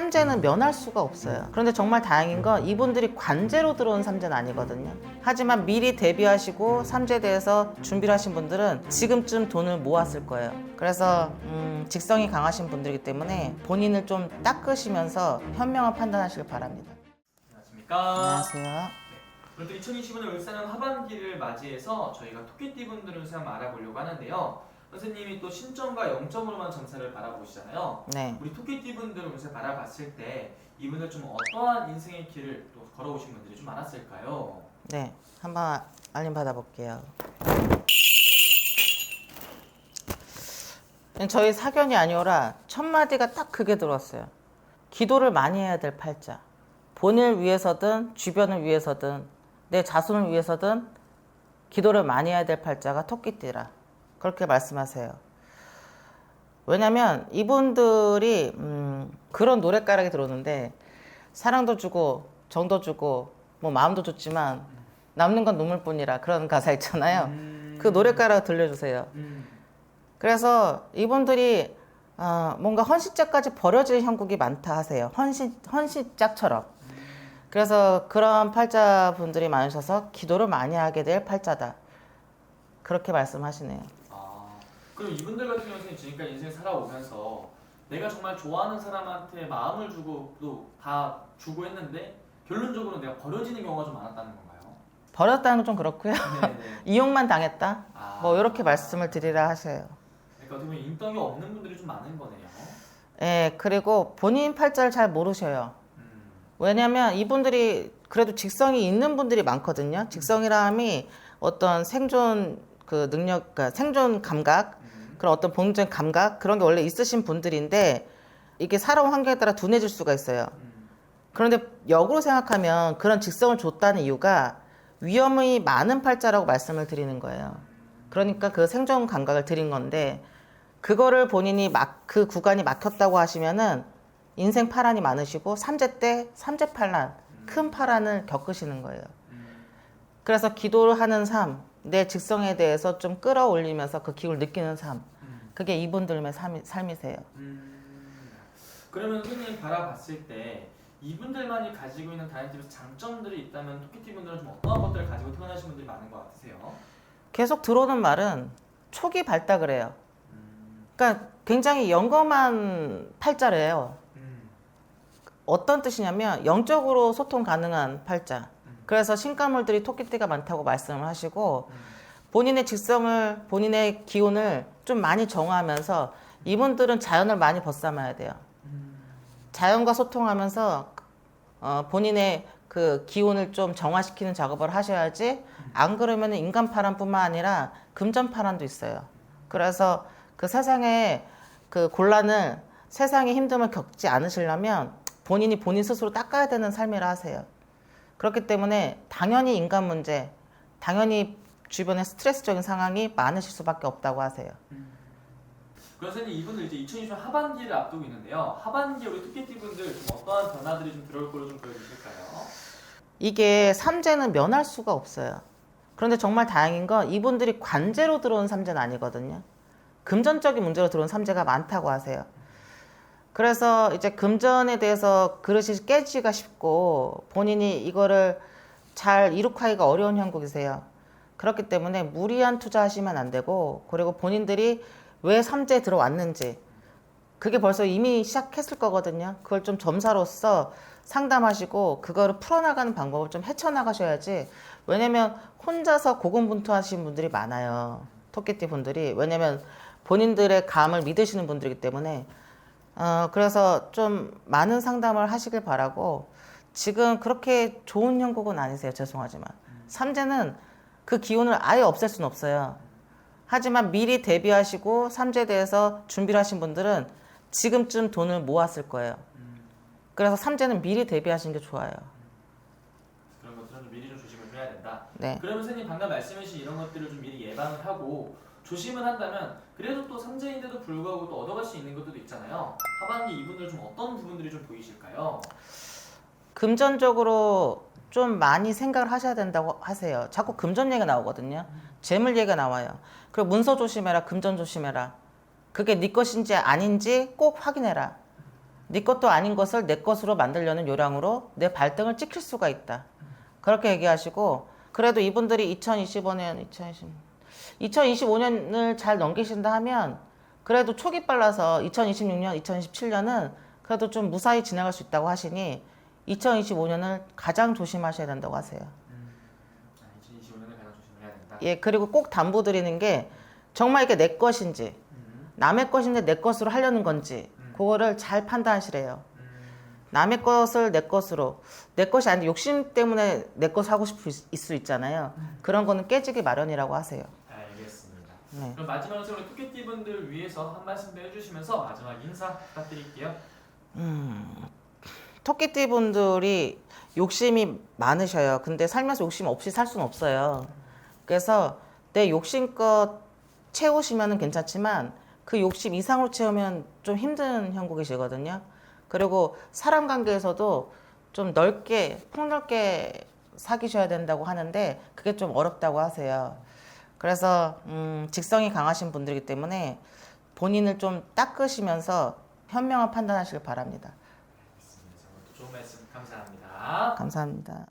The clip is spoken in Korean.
삼재는 면할 수가 없어요. 그런데 정말 다행인 건 이분들이 관제로 들어온 삼재는 아니거든요. 하지만 미리 대비하시고 삼재에 대해서 준비를 하신 분들은 지금쯤 돈을 모았을 거예요. 그래서 직성이 강하신 분들이기 때문에 본인을 좀 닦으시면서 현명한 판단하시길 바랍니다. 안녕하십니까. 안녕하세요. 네. 오늘도 2025년 을사년 하반기를 맞이해서 저희가 토끼띠분들을 좀 알아보려고 하는데요. 선생님이 또 신점과 0점으로만 점수를 바라보시잖아요. 네. 우리 토끼띠분들을 요새 바라봤을 때 이분들 좀 어떠한 인생의 길을 또 걸어오신 분들이 좀 많았을까요? 네. 한번 알림 받아볼게요. 저희 사견이 아니오라 첫 마디가 딱 그게 들어왔어요. 기도를 많이 해야 될 팔자. 본인을 위해서든 주변을 위해서든 내 자손을 위해서든 기도를 많이 해야 될 팔자가 토끼띠라. 그렇게 말씀하세요. 왜냐면 이분들이 그런 노랫가락이 들어오는데 사랑도 주고 정도 주고 뭐 마음도 좋지만 남는 건 눈물뿐이라 그런 가사 있잖아요. 그 노랫가락 들려주세요. 그래서 이분들이 뭔가 헌신짝까지 버려질 형국이 많다 하세요. 헌신짝처럼. 그래서 그런 팔자분들이 많으셔서 기도를 많이 하게 될 팔자다. 그렇게 말씀하시네요. 그럼 이분들 같은 경우는 지금까지 인생 살아오면서 내가 정말 좋아하는 사람한테 마음을 주고 또 다 주고 했는데 결론적으로 내가 버려지는 경우가 좀 많았다는 건가요? 버렸다는 건 좀 그렇고요. 이용만 당했다. 뭐 이렇게 말씀을 드리라 하셔요. 그러니까 어떻게 보면 인덕이 없는 분들이 좀 많은 거네요. 네, 그리고 본인 팔자를 잘 모르셔요. 왜냐면 이분들이 그래도 직성이 있는 분들이 많거든요. 직성이람이 어떤 생존 그 능력, 그러니까 생존 감각, 그런 어떤 본능적인 감각 그런 게 원래 있으신 분들인데 이게 살아온 환경에 따라 둔해질 수가 있어요. 그런데 역으로 생각하면 그런 직성을 줬다는 이유가 위험이 많은 팔자라고 말씀을 드리는 거예요. 그러니까 그 생존 감각을 드린 건데 그거를 본인이 그 구간이 막혔다고 하시면은 인생 파란이 많으시고 삼재 때 삼재 파란, 큰 파란을 겪으시는 거예요. 그래서 기도를 하는 삶, 내 직성에 대해서 좀 끌어올리면서 그 기운을 느끼는 삶, 그게 이분들의 삶이세요. 그러면 선생님 바라봤을 때 이분들만이 가지고 있는 다이어트에서 장점들이 있다면 토끼띠분들은 좀 어떠한 것들을 가지고 태어나신 분들이 많은 것 같으세요? 계속 들어오는 말은 초기 발달을 해요. 그러니까 굉장히 영검한 팔자래요. 어떤 뜻이냐면 영적으로 소통 가능한 팔자. 그래서 신가물들이 토끼띠가 많다고 말씀을 하시고 본인의 직성을, 본인의 기운을 좀 많이 정화하면서 이분들은 자연을 많이 벗삼아야 돼요. 자연과 소통하면서 본인의 그 기운을 좀 정화시키는 작업을 하셔야지 안 그러면 인간 파란뿐만 아니라 금전 파란도 있어요. 그래서 그 세상에 그 곤란을, 세상의 힘듦을 겪지 않으시려면 본인이 본인 스스로 닦아야 되는 삶이라 하세요. 그렇기 때문에 당연히 인간 문제, 당연히 주변에 스트레스적인 상황이 많으실 수밖에 없다고 하세요. 그래서 이분들 이제 2020년 하반기를 앞두고 있는데요. 하반기 우리 토끼띠분들 좀 어떠한 변화들이 좀 들어올 걸로 좀 보여주실까요? 이게 삼재는 면할 수가 없어요. 그런데 정말 다행인 건 이분들이 관제로 들어온 삼재는 아니거든요. 금전적인 문제로 들어온 삼재가 많다고 하세요. 그래서 이제 금전에 대해서 그릇이 깨지기가 쉽고 본인이 이거를 잘 이룩하기가 어려운 형국이세요. 그렇기 때문에 무리한 투자하시면 안 되고 그리고 본인들이 왜 삼재에 들어왔는지 그게 벌써 이미 시작했을 거거든요. 그걸 좀 점사로서 상담하시고 그거를 풀어나가는 방법을 좀 헤쳐나가셔야지. 왜냐면 혼자서 고군분투하시는 분들이 많아요. 토끼띠 분들이. 왜냐면 본인들의 감을 믿으시는 분들이기 때문에 그래서 좀 많은 상담을 하시길 바라고 지금 그렇게 좋은 형국은 아니세요. 죄송하지만. 삼재는 그 기운을 아예 없앨 수는 없어요. 하지만 미리 대비하시고 삼재에 대해서 준비를 하신 분들은 지금쯤 돈을 모았을 거예요. 그래서 삼재는 미리 대비하시는 게 좋아요. 그런 것들은 좀 미리 좀 조심을 해야 된다. 네. 그러면 선생님 방금 말씀하신 이런 것들을 좀 미리 예방을 하고 조심을 한다면 그래도 또 삼재인데도 불구하고 또 얻어갈 수 있는 것들도 있잖아요. 하반기 이분들 좀 어떤 부분들이 좀 보이실까요? 금전적으로 좀 많이 생각을 하셔야 된다고 하세요. 자꾸 금전 얘기가 나오거든요. 재물 얘기가 나와요. 그리고 문서 조심해라, 금전 조심해라. 그게 네 것인지 아닌지 꼭 확인해라. 네 것도 아닌 것을 내 것으로 만들려는 요량으로 내 발등을 찍힐 수가 있다. 그렇게 얘기하시고 그래도 이분들이 2025년을 잘 넘기신다 하면 그래도 촉이 빨라서 2026년, 2027년은 그래도 좀 무사히 지나갈 수 있다고 하시니 2025년을 가장 조심하셔야 된다고 하세요. 2025년을 가장 조심해야 된다. 예, 그리고 꼭 당부드리는 게 정말 이게 내 것인지 남의 것인데 내 것으로 하려는 건지 그거를 잘 판단하시래요. 남의 것을 내 것으로 내 것이 아닌데 욕심 때문에 내 것 하고 싶을 수 있잖아요. 그런 거는 깨지기 마련이라고 하세요. 알겠습니다. 네. 그럼 마지막으로 우리 토끼띠 분들 위해서 한 말씀 더 해주시면서 마지막 인사 부탁드릴게요. 토끼띠 분들이 욕심이 많으셔요. 근데 살면서 욕심 없이 살 수는 없어요. 그래서 내 욕심껏 채우시면 괜찮지만 그 욕심 이상으로 채우면 좀 힘든 형국이시거든요. 그리고 사람 관계에서도 좀 넓게, 폭넓게 사귀셔야 된다고 하는데 그게 좀 어렵다고 하세요. 그래서 직성이 강하신 분들이기 때문에 본인을 좀 닦으시면서 현명한 판단하시길 바랍니다. 알겠습니다. 좋은 말씀 감사합니다. 감사합니다.